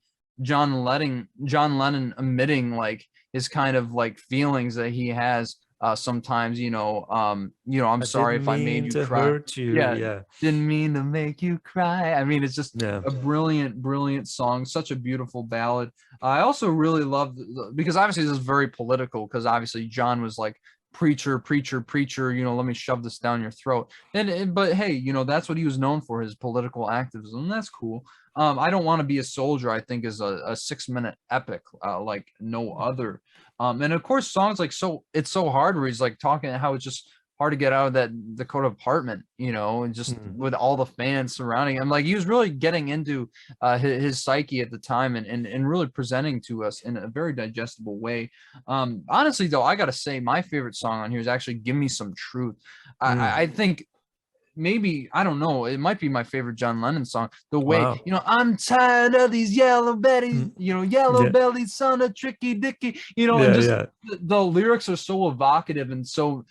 John Lennon admitting like his kind of like feelings that he has sometimes, I'm I sorry didn't if I made mean you to cry. hurt you. Yeah, Yeah. didn't mean to make you cry. I mean, it's just Yeah. a brilliant, brilliant song, such a beautiful ballad. I also really love because obviously this is very political because obviously John was like preacher, preacher, preacher, let me shove this down your throat. But hey, that's what he was known for, his political activism. And that's cool. I Don't Want to Be a Soldier, I think, is a 6-minute epic like no other. And of course, songs like It's So Hard, where he's like talking how it's just hard to get out of that Dakota apartment, and just with all the fans surrounding him. Like he was really getting into his psyche at the time and really presenting to us in a very digestible way. Honestly, though, I gotta say my favorite song on here is actually Give Me Some Truth. I think maybe I don't know. It might be my favorite John Lennon song. The way Wow. I'm tired of these yellow bellies, yellow Yeah. bellied son of Tricky Dicky, and Yeah. just Yeah. the lyrics are so evocative and so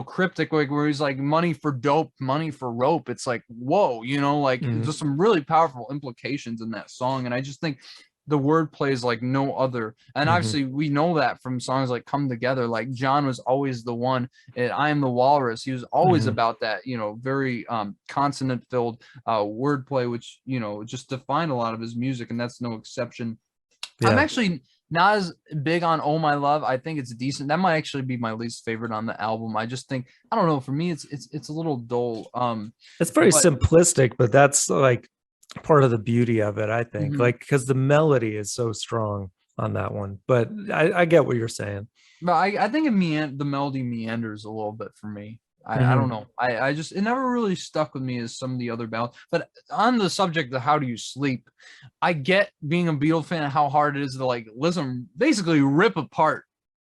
cryptic, like where he's like money for dope, money for rope. It's like whoa, like there's some really powerful implications in that song, and I just think the wordplay is like no other. And obviously we know that from songs like Come Together. Like John was always the one. I Am the Walrus. He was always about that, very consonant filled wordplay, which just defined a lot of his music, and that's no exception. I'm Yeah. actually not as big on Oh My Love. I think it's decent. That might actually be my least favorite on the album. I just think I don't know. For me, it's a little dull. It's very But simplistic, but that's like part of the beauty of it, I think. mhm. Like, because the melody is so strong on that one. But I get what you're saying. But I think the melody meanders a little bit for me. I don't Mhm. know. I just it never really stuck with me as some of the other ballads. But on the subject of how do you sleep, I get being a Beatle fan and how hard it is to like listen, basically rip apart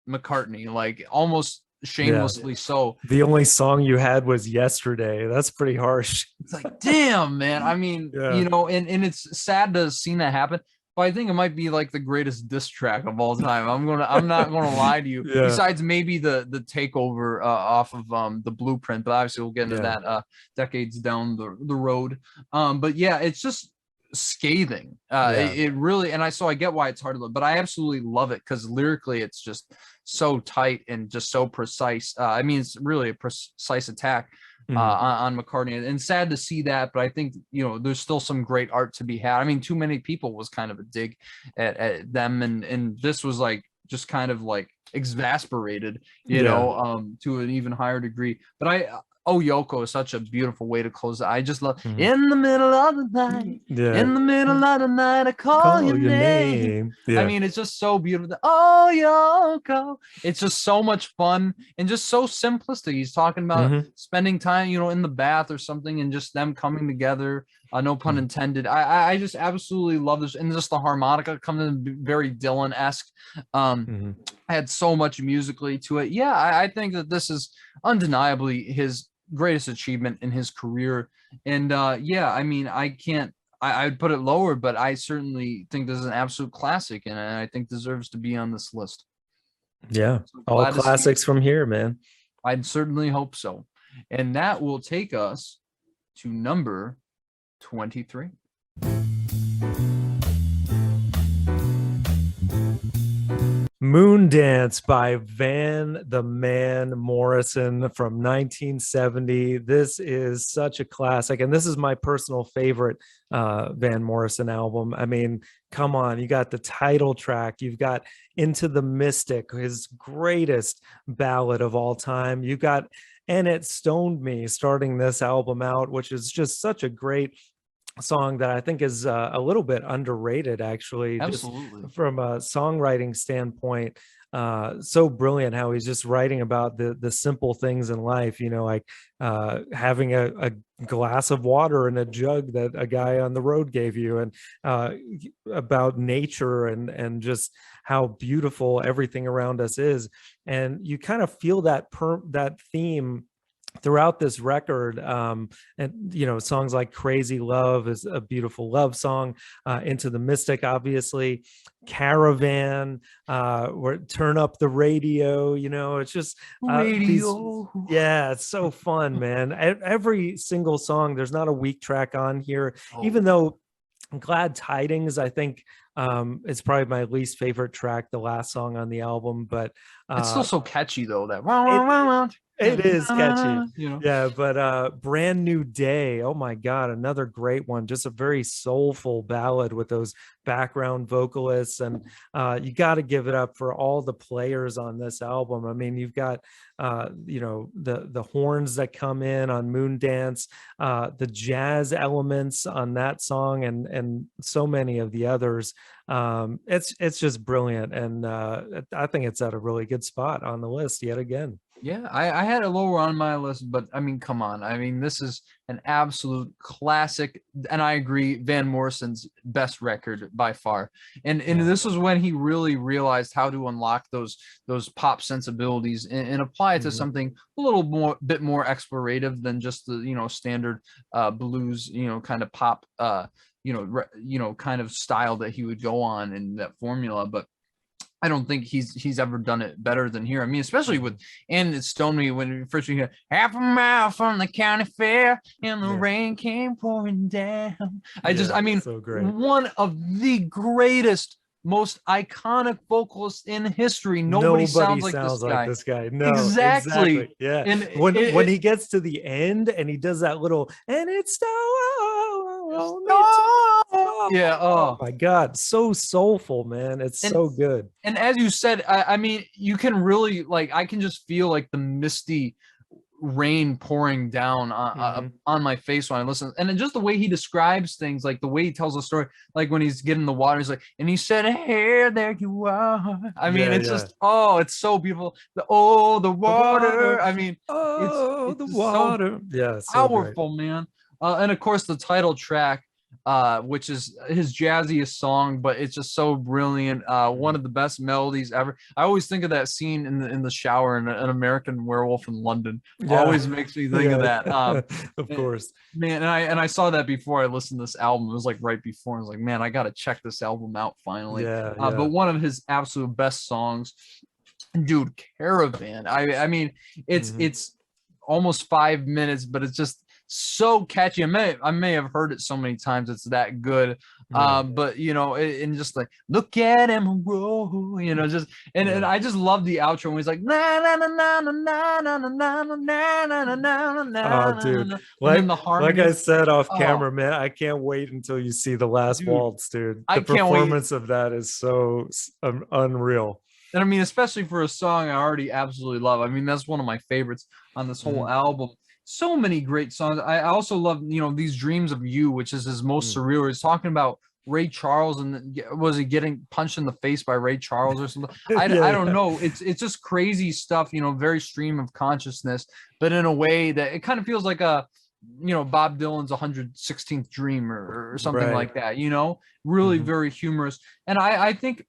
McCartney, like almost Yeah. shamelessly so. The only song you had was Yesterday. That's pretty harsh. It's like, damn, man. I mean, Yeah. and it's sad to have seen that happen. But I think it might be like the greatest diss track of all time. I'm not gonna lie to you. Yeah. Besides maybe the takeover off of the Blueprint, but obviously we'll get into Yeah. that decades down the road. But yeah, it's just scathing. Yeah. It really, and I get why it's hard to love, but I absolutely love it because lyrically it's just so tight and just so precise. I mean, it's really a precise attack on McCartney, and sad to see that. But I think there's still some great art to be had. I mean, Too Many People was kind of a dig at them, and this was like just kind of like exasperated, Yeah. to an even higher degree. But Oh Yoko is such a beautiful way to close it. I just love Mhm. in the middle of the night, Yeah. in the middle of the night, I call your Call your name. name. I Yeah. mean, it's just so beautiful. Oh Yoko, it's just so much fun and just so simplistic. He's talking about Mhm. spending time, in the bath or something, and just them coming together. No pun Mhm. intended. I just absolutely love this, and just the harmonica comes in very Dylan-esque. Mhm. I had so much musically to it. Yeah, I think that this is undeniably his greatest achievement in his career. And yeah, I mean, I'd put it lower, but I certainly think this is an absolute classic, and I think deserves to be on this list. Yeah. So All glad to see it. classics from here, man. I'd certainly hope so. And that will take us to number 23. Moon Dance by Van the Man Morrison from 1970. This is such a classic, and this is my personal favorite Van Morrison album. I mean, come on, you got the title track, you've got Into the Mystic, his greatest ballad of all time. You got And It Stoned Me starting this album out, which is just such a great song that I think is a little bit underrated, actually, just Absolutely. from a songwriting standpoint. So brilliant how he's just writing about the simple things in life, like having a glass of water in a jug that a guy on the road gave you, and uh, about nature and just how beautiful everything around us is. And you kind of feel that theme throughout this record. And songs like Crazy Love is a beautiful love song, Into the Mystic, obviously, Caravan, or Turn Up the Radio. It's just these, Radio. yeah, it's so fun, man. Every single song, there's not a weak track on here, even Oh, though Glad Tidings, I think, it's probably my least favorite track, the last song on the album. But it's still uh so catchy though. That it it yeah, is catchy. you know. Yeah, but Brand New Day. Oh my God, another great one. Just a very soulful ballad with those background vocalists. And you got to give it up for all the players on this album. I mean, you've got the horns that come in on Moon Dance, the jazz elements on that song, and so many of the others. It's just brilliant. And I think it's at a really good spot on the list yet again. Yeah, I had it lower on my list, but I mean, come on. I mean, this is an absolute classic, and I agree, Van Morrison's best record by far. And Yeah. this was when he really realized how to unlock those pop sensibilities and apply it to Mhm. something a little more bit more explorative than just the standard blues, kind of pop kind of style that he would go on in that formula. But I don't think he's ever done it better than here. I mean, especially with Mhm. and it stoned me when first you hear half a mile from the county fair and the Yeah. rain came pouring down. Yeah. I mean, So great. one of the greatest, most iconic vocalists in history. Nobody Nobody sounds like this sounds like guy. this guy. No, exactly. Exactly. Yeah. And When he gets to the end and he does that little and it's so yeah. oh Oh, my God, so soulful, man. It's and so good. as you said, I mean, you can really like I can just feel like the misty rain pouring down Mhm. on my face when I listen. And then just the way he describes things, like the way he tells the story, like when he's getting the water, he's like, and he said, "Hey, there you are." I mean, Yeah, it's yeah. just, oh, it's so beautiful. The The water. water. I mean, Oh, it's the just so water. Yeah, so great. powerful, man. And of course, the title track, which is his jazziest song, but it's just so brilliant. One Mhm. of the best melodies ever. I always think of that scene in the shower in An American Werewolf in London. Yeah. Always makes me think of Yeah. that. Of Eh, course. man, and I saw that before I listened to this album. It was like right before. I was like, man, I got to check this album out finally. Yeah, But yeah. one of his absolute best songs, dude, Caravan. I mean, Mhm. it's almost 5 minutes, but it's just so catchy. I may have heard it so many times. It's that good. Yeah, But and just like look at him roll, just and yeah. I just love the outro when he's like na na na na na na na na na na na na na na Oh, na dude. na, and then Like the like I harmony. said off Oh, camera, man, I can't wait until you see the last dude, waltz, dude. I The can't wait. performance of that is so unreal. And I mean, especially for a song I already absolutely love. I mean, that's one of my favorites on this whole Mhm. album. So many great songs. I also love, These Dreams of You, which is his most Mm. surreal. He's talking about Ray Charles and was he getting punched in the face by Ray Charles or something? I Yeah, don't yeah. know. It's just crazy stuff, very stream of consciousness, but in a way that it kind of feels like Bob Dylan's 116th Dream or something Right. like that, really Mhm. very humorous. And I think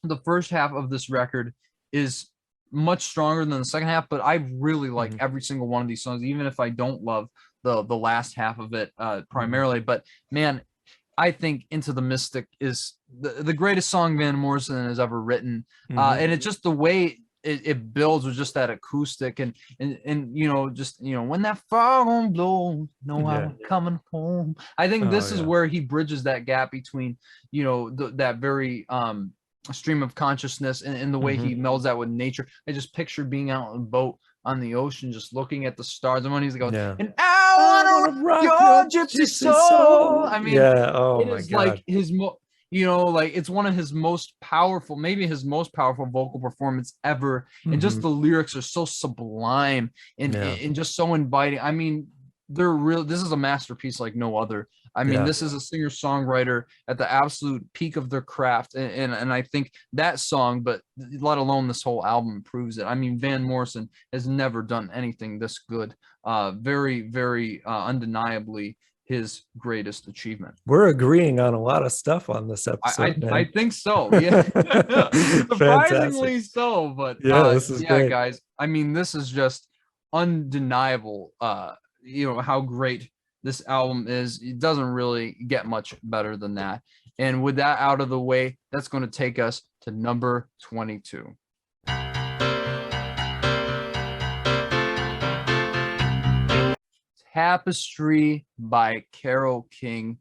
the first half of this record is much stronger than the second half, but I really like Mhm. every single one of these songs, even if I don't love the last half of it Mhm. primarily. But man, I think Into the Mystic is the greatest song Van Morrison has ever written. Mhm. And it's just the way it builds with just that acoustic and just when that fog blows, know Yeah. I'm coming home. I think Oh, this is yeah. where he bridges that gap between that very stream of consciousness, and the way he melds that with nature. I just picture being out on a boat on the ocean, just looking at the stars. And when he's going, Yeah. and I I want want to to rock rock your your gypsy gypsy soul. soul. I mean, Yeah. Oh it my is like God. his like it's one of his most powerful, maybe his most powerful vocal performance ever. And just the lyrics are so sublime Yeah. and just so inviting. I mean, they're real. This is a masterpiece like no other. I mean, Yeah. this is a singer-songwriter at the absolute peak of their craft, and I think that song, but let alone this whole album, proves it. I mean, Van Morrison has never done anything this good. Very, very undeniably his greatest achievement. We're agreeing on a lot of stuff on this episode, I man. think so. Yeah. Fantastic. Surprisingly so, but Yeah, this is yeah, great. guys. I mean, this is just undeniable how great this album is. It doesn't really get much better than that. And with that out of the way, that's going to take us to number 22. Tapestry by Carole King.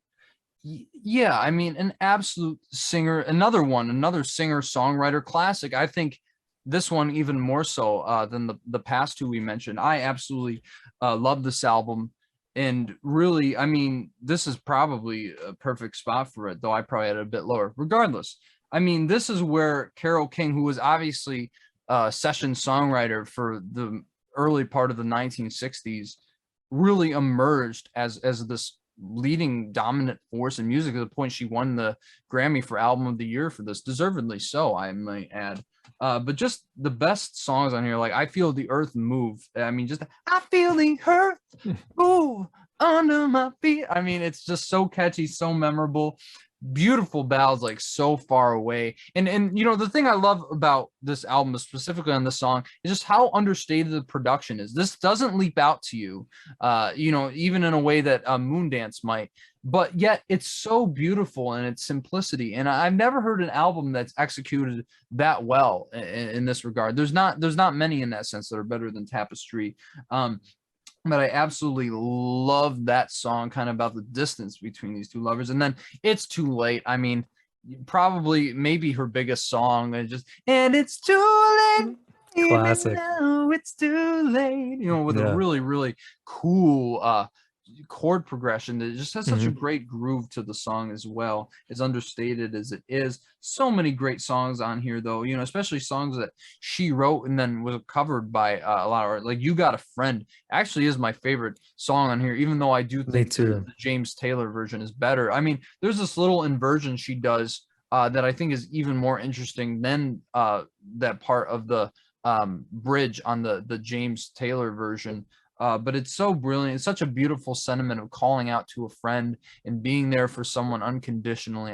Yeah, I mean, an absolute singer, another singer songwriter classic. I think this one even more so than the past two we mentioned. I absolutely love this album, and really, I mean, this is probably a perfect spot for it, though I probably had it a bit lower. Regardless, I mean, this is where Carole King, who was obviously a session songwriter for the early part of the 1960s, really emerged as this leading dominant force in music to the point she won the Grammy for Album of the Year for this, deservedly so, I might add. But just the best songs on here, like I Feel the Earth Move. I mean, just I feel the earth move under my feet. I mean, it's just so catchy, so memorable. Beautiful ballads, like So Far Away. And the thing I love about this album, specifically on this song, is just how understated the production is. This doesn't leap out to you, even in a way that Moondance might, but yet it's so beautiful in its simplicity. And I've never heard an album that's executed that well in this regard. There's not many in that sense that are better than Tapestry. But I absolutely love that song, kind of about the distance between these two lovers. And then It's Too Late. I mean, probably maybe her biggest song, and it's too late. Even Classic. now it's too late. With a Yeah. really, really cool chord progression that just has such a great groove to the song as well, as understated as it is. So many great songs on here, though, especially songs that she wrote and then was covered by a lot of, like You Got a Friend actually is my favorite song on here, even though I do Me think the too. James Taylor version is better. I mean, there's this little inversion she does that I think is even more interesting than that part of the bridge on the James Taylor version. But it's so brilliant. It's such a beautiful sentiment of calling out to a friend and being there for someone unconditionally.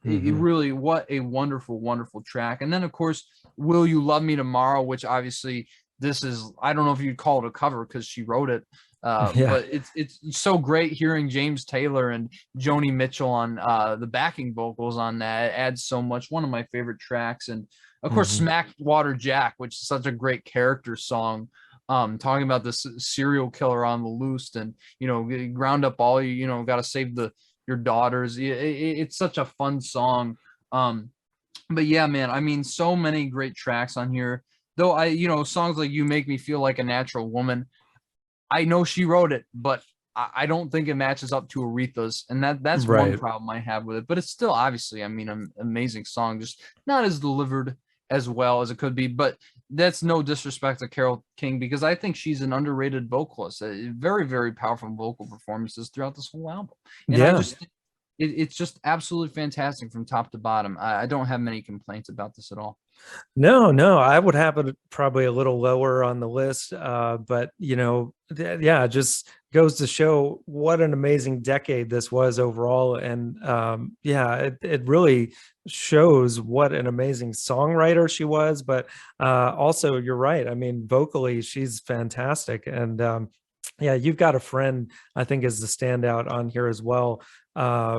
It really, what a wonderful, wonderful track. And then, of course, Will You Love Me Tomorrow, which obviously this is, I don't know if you'd call it a cover because she wrote it. Yeah. But it's so great hearing James Taylor and Joni Mitchell on the backing vocals on that. It adds so much. One of my favorite tracks. And of course, Smackwater Jack, which is such a great character song. Talking about this serial killer on the loose, and ground up all got to save your daughters. It's such a fun song. But yeah, man, I mean, so many great tracks on here. Though songs like You Make Me Feel Like a Natural Woman, I know she wrote it, but I don't think it matches up to Aretha's, and that's one Right. problem I have with it. But it's still, obviously, I mean, an amazing song, just not as delivered as well as it could be. But that's no disrespect to Carole King, because I think she's an underrated vocalist. Very, very powerful vocal performances throughout this whole album, and I Yeah. just it's just absolutely fantastic from top to bottom. I don't have many complaints about this at all. No, I would have it probably a little lower on the list. But yeah, it just goes to show what an amazing decade this was overall. And yeah, it really shows what an amazing songwriter she was. But also, you're right. I mean, vocally, she's fantastic. And yeah, You've Got a Friend, I think, is the standout on here as well,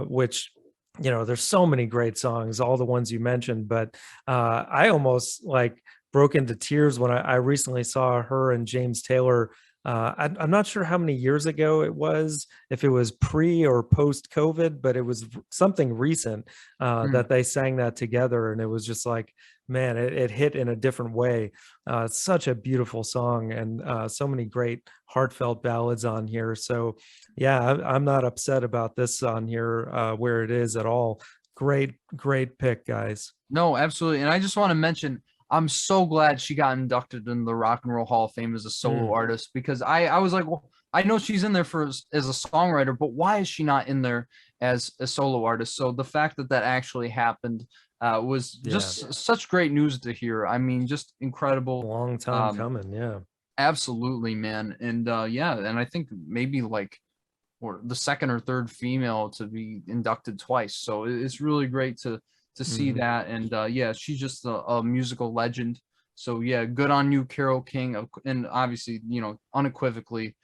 which there's so many great songs, all the ones you mentioned, but I almost like broke into tears when I recently saw her and James Taylor I'm not sure how many years ago it was, if it was pre or post COVID, but it was something recent Mm. that they sang that together. And it was just like, man, it hit in a different way. It's such a beautiful song, and so many great heartfelt ballads on here. So, yeah, I'm not upset about this on here where it is at all. Great pick, guys. No, absolutely. And I just want to mention, I'm so glad she got inducted in the Rock and Roll Hall of Fame as a solo Mm, artist, because I was like, well, I know she's in there for as a songwriter, but why is she not in there as a solo artist? So the fact that that actually happened was yeah, just such great news to hear. I mean, just incredible. long time Um, coming. Yeah. Absolutely, man. And yeah, and I think maybe like or the second or third female to be inducted twice. So it's really great to see Mhm. that. And yeah, she's just a musical legend. So yeah, good on you, Carole King, and obviously, unequivocally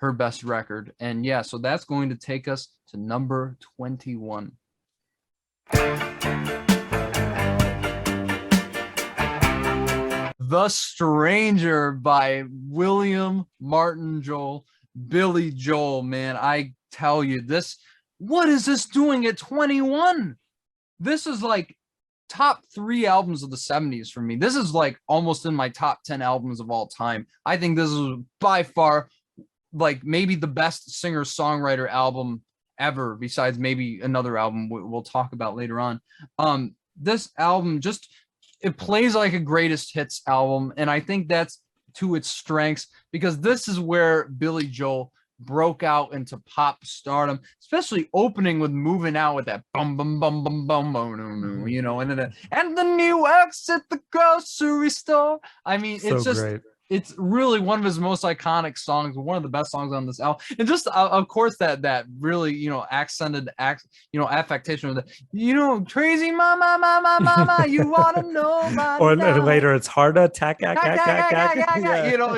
her best record. And yeah, so that's going to take us to number 21. The Stranger by William Martin Joel, Billy Joel, man. I tell you this, what is this doing at 21? This is like top 3 albums of the 70s for me. This is like almost in my top 10 albums of all time. I think this is by far like maybe the best singer-songwriter album ever, besides maybe another album we'll talk about later on. This album just it plays like a greatest hits album, and I think that's to its strengths, because this is where Billy Joel broke out into pop stardom, especially opening with "Moving Out" with that bum bum bum bum bum bum, Mhm. and then and the new X at the grocery store. I mean, So great. it's really one of his most iconic songs, one of the best songs on this album, and just of course that really accented affectation with the crazy mama mama mama, you wanna know by Or now. later it's hard attack. Yeah.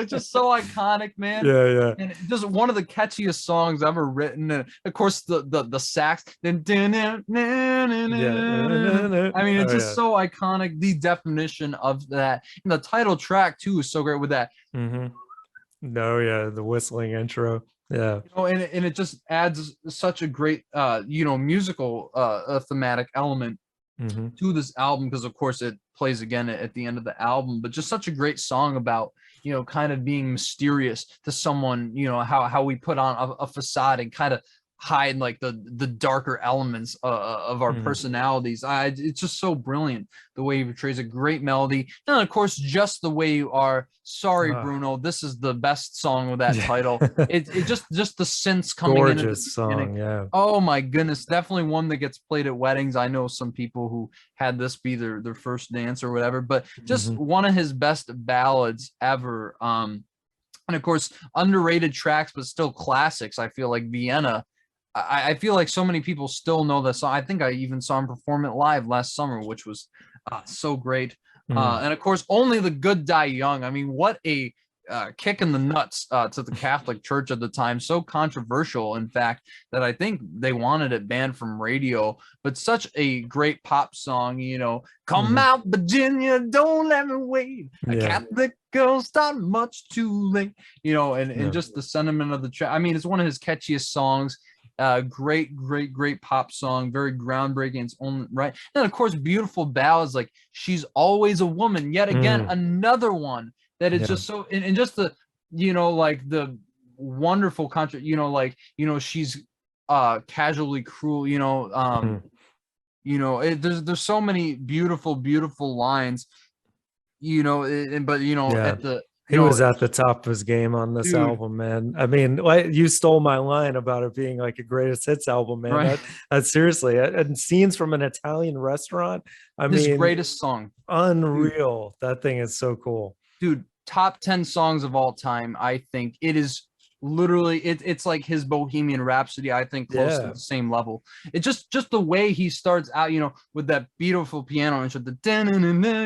It's just so iconic, man. Yeah, yeah. And just one of the catchiest songs ever written. And of course, the sax. I Yeah. mean, it's Oh just yeah. so iconic. The definition of that. And the title track, too, is so great with that. Hmm. No, yeah, the whistling intro. Yeah. And it just adds such a great, musical thematic element Hmm. to this album, because of course it plays again at the end of the album, but just such a great song about kind of being mysterious to someone, how we put on a facade and kind of hide like the darker elements of our Hmm. personalities. It's just so brilliant the way he portrays a great melody, and of course just the way you are. Sorry, Ah, Bruno, this is the best song with that yeah. title. It just the synths coming in at the Gorgeous beginning. song. Yeah. Oh my goodness, definitely one that gets played at weddings. I know some people who had this be their first dance or whatever, but just Hmm. one of his best ballads ever. And of course, underrated tracks, but still classics. I feel like Vienna. I feel like so many people still know this song. I think I even saw him perform it live last summer, which was so great. Mm. And of course, Only the Good Die Young. I mean, what a kick in the nuts to the Catholic Church at the time. So controversial, in fact, that I think they wanted it banned from radio. But such a great pop song, Come Hmm. out, Virginia, don't let me wait. A Yeah. Catholic girl start much too late. And Yeah. just the sentiment of the track. I mean, it's one of his catchiest songs. Great pop song, very groundbreaking. It's only right. And of course, beautiful ballads like She's Always a Woman. Yet again, Mm. another one that is Yeah. just so, and just the, like the wonderful contra, she's casually cruel, Mm. there's so many beautiful lines, but Yeah. at the, He was at the top of his game on this dude, album, man. I mean, like, you stole my line about it being like a greatest hits album, man. right. That seriously, and scenes from an Italian restaurant. I His mean, greatest song, dude. unreal. That thing is so cool. Dude, top 10 songs of all time. I think it is literally it's like his Bohemian Rhapsody, I think close to Yeah. the same level. It just the way he starts out, with that beautiful piano intro, the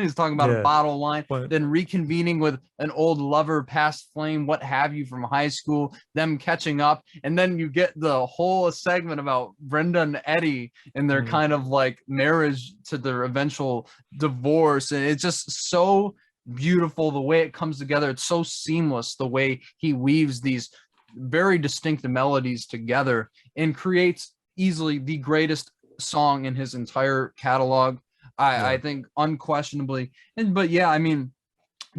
he's talking about a Yeah. bottle line, But then reconvening with an old lover, past flame, what have you, from high school, them catching up, and then you get the whole segment about Brenda and Eddie and their mm, kind of like marriage to their eventual divorce, and it's just so beautiful the way it comes together. It's so seamless the way he weaves these very distinct melodies together and creates easily the greatest song in his entire catalog. I Yeah. think unquestionably. And but yeah, I mean,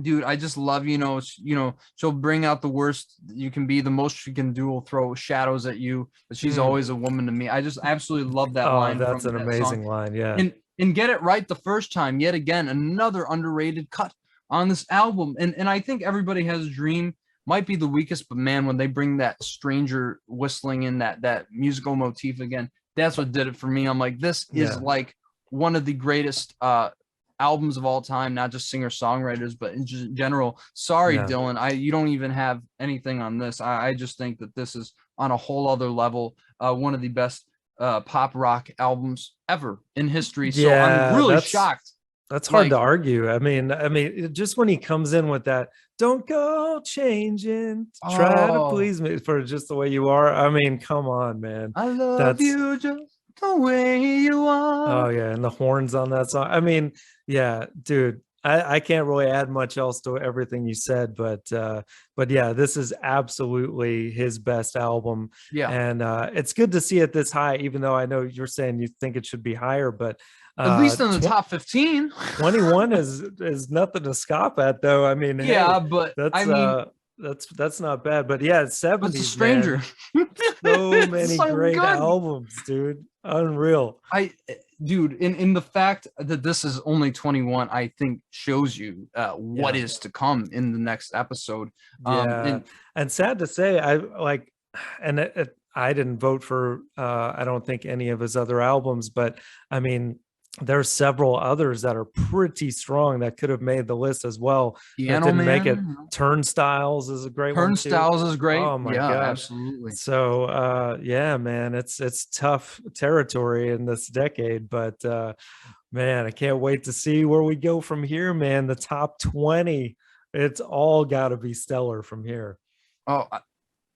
dude, I just love, she'll bring out the worst you can be, the most she can do will throw shadows at you, but she's Mm. always a woman to me. I just absolutely love that Oh, line that's from an that song. amazing line. Yeah. And get it right the first time. Yet again, another underrated cut on this album. And I think Everybody Has a Dream might be the weakest, but man, when they bring that stranger whistling in, that musical motif again, that's what did it for me. I'm like, this is Yeah. like one of the greatest albums of all time, not just singer-songwriters, but in general. Sorry, Yeah. Dylan, you don't even have anything on this. I just think that this is on a whole other level, one of the best pop rock albums ever in history. So I'm Yeah, really shocked. that's hard to Like, argue. Just when he comes in with that, don't go changing, try to oh, please me for just the way you are. I mean, come on, man. I love That's you just the way you Oh are. yeah, and the horns on that song. I mean, yeah, dude. I can't really add much else to everything you said, but yeah, this is absolutely his best album. Yeah, And it's good to see it this high, even though I know you're saying you think it should be higher, but at least in the tw top 15. 21 is nothing to scoff at though. I mean, hey, Yeah, but I that's mean, uh that's not bad. But yeah, but it's a 70s, stranger. man. So It's many so great good. albums, dude. Unreal. Dude, in the fact that this is only 21, I think shows you what Yeah. is to come in the next episode. Yeah, And and sad to say, I like, and I didn't vote for. I don't think any of his other albums, but I mean, there's several others that are pretty strong that could have made the list as well that Piano didn't make it. Man, Turnstiles is a great one too. Turnstiles is great. Oh my Yeah, gosh. absolutely. So yeah, man, it's tough territory in this decade, but man, I can't wait to see where we go from here, man. The top 20, it's all got to be stellar from here. Oh,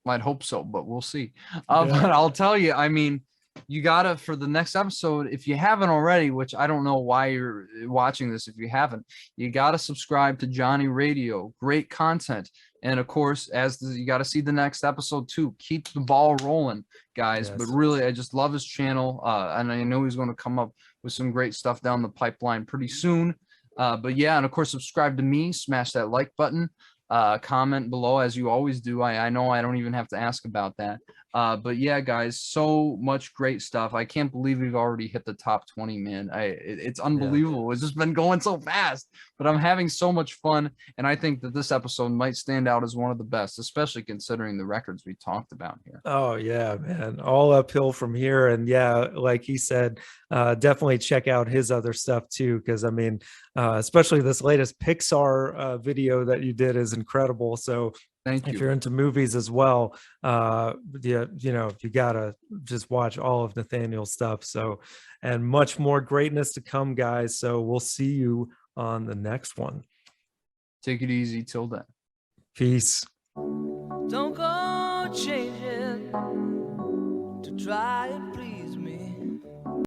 I'd hope so, but we'll see. Yeah. But I'll tell you, I mean, you gotta, for the next episode, if you haven't already, which I don't know why you're watching this if you haven't, you gotta subscribe to Johnny Radio. Great content. And of course, you gotta see the next episode too. Keep the ball rolling, guys. But Yes. really, I just love his channel. And I know he's going to come up with some great stuff down the pipeline pretty soon. But yeah, and of course, subscribe to me, smash that like button, comment below as you always do. I know I don't even have to ask about that. But yeah, guys, so much great stuff. I can't believe we've already hit the top 20, man. It's Yeah. unbelievable. It's just been going so fast, but I'm having so much fun. And I think that this episode might stand out as one of the best, especially considering the records we talked about here. Oh yeah, man. All uphill from here. And yeah, like he said, definitely check out his other stuff too. Cause I mean, especially this latest Pixar video that you did is incredible. So Thank if you. you're into movies as well, yeah, you gotta just watch all of Nathaniel's stuff. So, and much more greatness to come, guys. So we'll see you on the next one. Take it easy till then. Peace. Don't go changing to try and